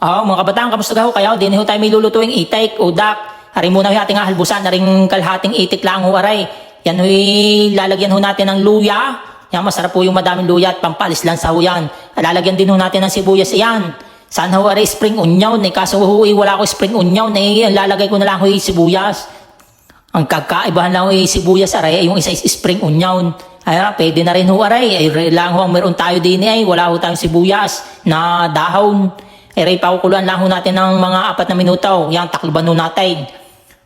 Mga kabataan, kamusta ka ho kayo? Din ho tayo may lulutuing itik o dak. Hari muna ho ating ahalbusan, haring kalhating itik lang ho aray. Yan ho lalagyan ho natin ng luya. Yan, masarap po yung madaming luya at pampalis lang sa ho yan. Lalagyan din ho natin ng sibuyas yan. Sana ho aray spring onion. Kaso ho wala ko spring onion. Lalagay ko na lang ho yung sibuyas. Ang kagkaibahan lang ho yung sibuyas aray, yung isa is spring onion. Ay, pwede na rin ho aray. Ay, lang ho ang meron tayo din ay wala ho tayong sibuyas na dahon. Ay, pakukuluan lang ho natin ng mga 4 na minuto. Yan, takluban ho natin.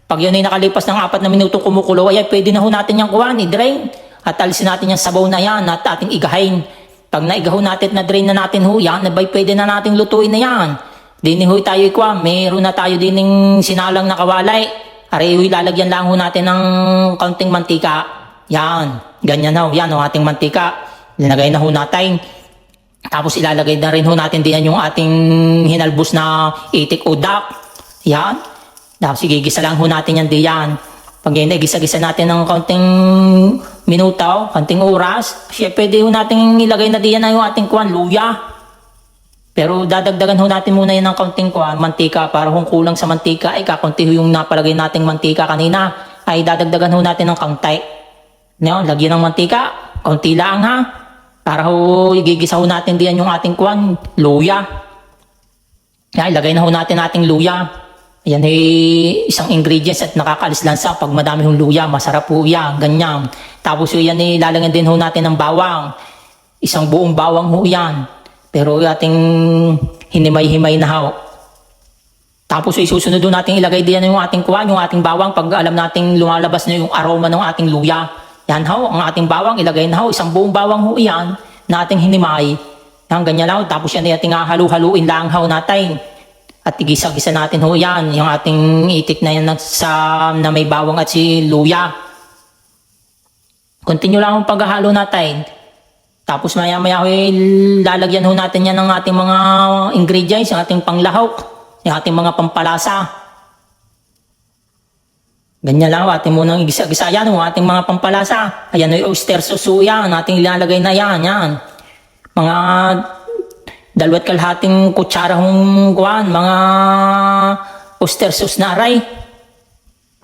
Pag yun ay nakalipas ng 4 na minuto kumukulo, ay pwede na ho natin yung kuhan, i-drain. At alisin natin yung sabaw na yan at ating igahin. Pag naigaho natin na drain na natin ho yan, abay pwede na nating lutuin na yan. Dini ho tayo ikuha, meron na tayo din ng sinalang na kawalay. Aray ho, lalagyan lang ho natin ng kaunting mantika. Yan, ganyan ho, yan ho ating mantika. Linagay na ho natin. Tapos ilalagay na rin ho natin din yung ating hinalbos na itik o dak. Yan. Tapos igigisa lang ho natin yan diyan. Pag yan, gisa-gisa natin ng kaunting minuto, kaunting oras, siya pwede ho natin ilagay na diyan na yung ating kuwan, luya. Pero dadagdagan ho natin muna yan ng kaunting kuwan, mantika, para kung kulang sa mantika, ay kakunti ho yung napalagay nating mantika kanina, ay dadagdagan ho natin ng kaunti. Ngayon, lagyan ng mantika, kaunti lang ha. Para ho, igigisa ho natin diyan yung ating kuwan, luya. Yan, ilagay na ho natin ating luya. Yan ay isang ingredients at nakakaalis lang sa pag madami hong luya, masarap po yan, ganyan. Tapos yan ay lalagyan din ho natin ng bawang. Isang buong bawang ho yan. Pero ating hinimay-himay na ho. Tapos susunod ho natin ilagay din yung ating kuwan, yung ating bawang pag alam nating lumalabas na yung aroma ng ating luya. Yan ho, ang ating bawang ilagay na ho, isang buong bawang ho yan na ating hinimay. Yan, ganyan lang ho. Tapos yan ay ating halu-haluin lang ho natin. At igisa-gisa natin ho yan, yung ating itik na yan na may bawang at si luya. Continue lang ang paghahalo natin. Tapos maya-maya ho lalagyan ho natin yan ng ating mga ingredients, yung ating panglahok, yung ating mga pampalasa. Ganyan lang, ating munang igisa-gisa yan, yung ating mga pampalasa. Ayan, yung oyster sauce yan, ating ilalagay na yan, yan. Mga 2 kutsara hong kuwan, mga oyster sauce na aray.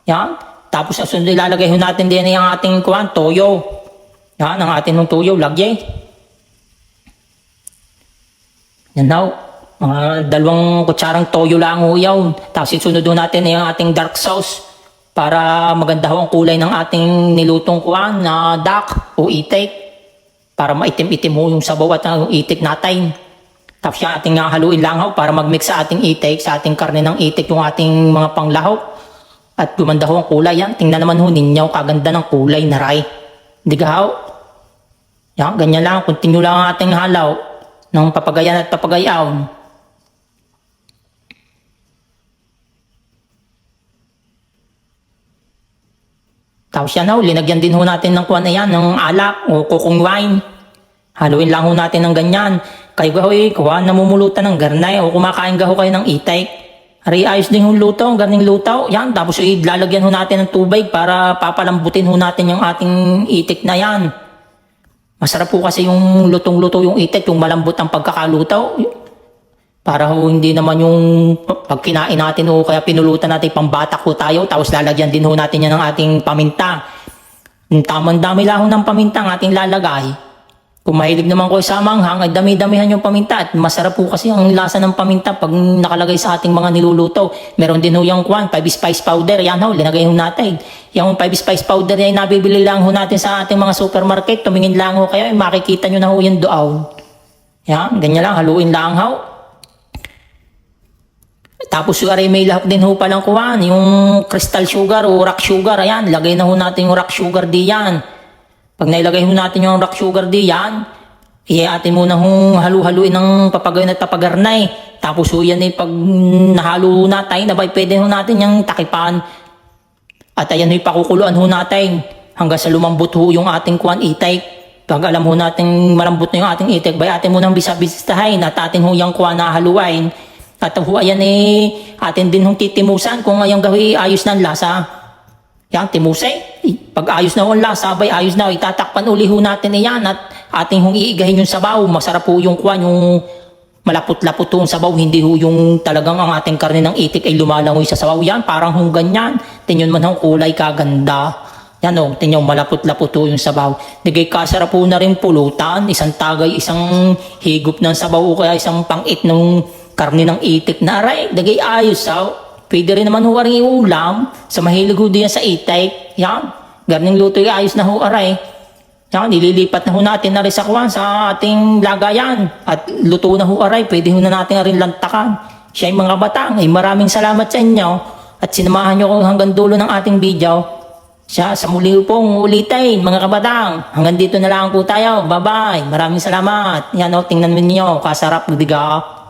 Yan. Tapos sunod ilalagay ho natin din yung ating kuwan, toyo. Yan, ang ating ng toyo, lagay. Yan daw. Mga 2 kutsarang toyo lang ho yun. Tapos isunod ho natin yung ating dark sauce. Para maganda ho ang kulay ng ating nilutong kuwan na dak o itik. Para maitim-itim ho yung sabaw at ang itik natin. Tapos yung ating haluin lang ho para mag-mix sa ating itik, sa ating karne ng itik yung ating mga panglahok. At gumanda ho ang kulay yan. Tingnan naman ho ninyo, kaganda ng kulay na ray. Hindi ka ho? Yan, ganyan lang. Continue lang ang ating halaw ng papagayan at papagayaw. Tapos yan ho, linagyan din ho natin ng kuwan na yan, ng alak o kukong wine. Haluin lang ho natin ng ganyan. Kayo gahoy, kuwan, namumulutan ng garnay o kumakain gaho kayo ng itik. Ari, ayos din yung luto, garning lutaw. Yan, tapos lalagyan ho natin ng tubig para papalambutin ho natin yung ating itik na yan. Masarap po kasi yung lutong-luto yung itik, yung malambot ang pagkakalutaw. Para ho hindi naman yung pag kinain natin o kaya pinulutan natin pambatak ho tayo, tapos lalagyan din ho natin yan ng ating paminta. Tamang dami lang ho ng paminta ang ating lalagay. Kung mahilig naman ko sa manghang, ay dami-damihan yung paminta. At masarap po kasi ang lasa ng paminta pag nakalagay sa ating mga niluluto. Meron din ho yung 5 spice powder. Yan ho, linagay ho natin. Yung 5 spice powder ay nabibili lang ho natin sa ating mga supermarket. Tumingin lang ho kayo, makikita nyo na ho yung doon. Yan, ganyan lang, haluin lang ho. Tapos yung may lahok din ho palang kuwan, yung crystal sugar o rock sugar. Ayan, lagay na ho natin yung rock sugar diyan. Pag nailagay ho natin yung rock sugar diyan, atin muna hong halu-haluin ng papagayon at papagarnay. Tapos ho yan pag nahalo natin, nabay pwede ho natin yung takipan. At ayan ho pakukuluan ho natin hanggang sa lumambot ho yung ating kuwan itik. Pag alam ho natin malambot na yung ating itik, bay atin munang bisa-bistahin at atin ho yung kuwan na haluin. At ho ayan atin din hong titimusan kung ngayong gawi ayos ng lasa. Yan, timusay. Pag ayos na ho ang lasa, bay ayos na. Itatakpan uli ho natin yan at ating hong iigahin yung sabaw. Masarap po yung kuwan, yung malapot-lapot yung sabaw, hindi ho yung talagang ang ating karne ng itik ay lumalangoy sa sabaw. Yan, parang hong ganyan. Tingnan man ang kulay kaganda. Yan o, tingnan malapot-lapot ho yung sabaw. Digay kasarap po na rin pulutan, isang tagay, isang higop ng sabaw o kaya isang pangit ng karne ng itik na aray. Digay ayos ha. Pwede rin naman ho rin iulam sa mahilig ho din sa itik. Yan, garning luto ay ayos na ho aray. Yan, nililipat na ho natin na rin sa kuwan sa ating lagayan. At luto na ho aray, pwede ho na natin rin lantakan. Siya ay mga batang, ay maraming salamat sa inyo. At sinamahan nyo ko hanggang dulo ng ating video. Siya, sa muli pong ulitin, mga kabatang. Hanggang dito na lang po tayo. Bye-bye. Maraming salamat. Yan o, tingnan mo niyo. Kasarap, diga.